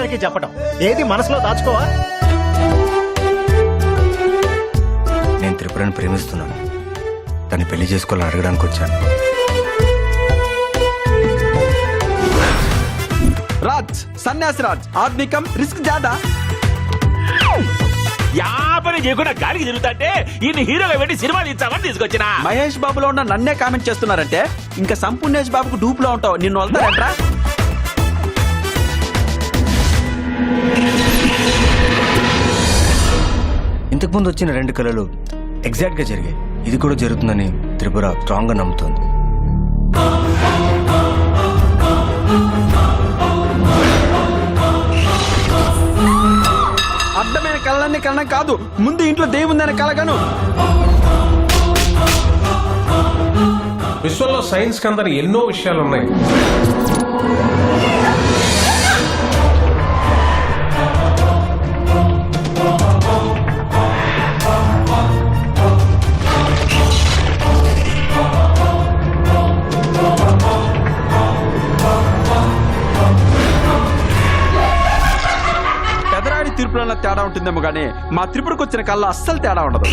అందరికీ చెప్పడం, ఏది మనసులో దాచుకోవా? నేను త్రిపురని ప్రేమిస్తున్నాను. తను పెళ్లి చేసుకోవాలని అడగడానికి వచ్చాను. రాజ్, సన్యాసి రాజ్, ఆద్మీ కమ్ రిస్క్ జాదా. యాపని చేయకుండా గాలికి తిరుగుతాంటే ఈయన హీరోగా పెట్టి సినిమాలు ఇచ్చామని తీసుకొచ్చిన. మహేష్ బాబులో ఉన్న నన్నే కామెంట్ చేస్తున్నారంటే ఇంకా సంపూర్ణేష్ బాబుకు డూప్ లో ఉంటావు. నిన్ను వస్తారంట్రా? ఇంతకుముందు వచ్చిన 2 కళలు ఎగ్జాక్ట్ గా జరిగాయి. ఇది కూడా జరుగుతుందని త్రిపుర స్ట్రాంగ్ గా నమ్ముతోంది. అడ్డమైన కళలన్నీ కలడం కాదు, ముందు ఇంట్లో దేవుందనే కలగను. విశ్వంలో సైన్స్ కి అందరు ఎన్నో విషయాలు ఉన్నాయి. పెదరాడి తీర్పులో తేడా ఉంటుందేమో గానీ మా త్రిపురకు వచ్చిన కళ్ళ అస్సలు తేడా ఉండదు.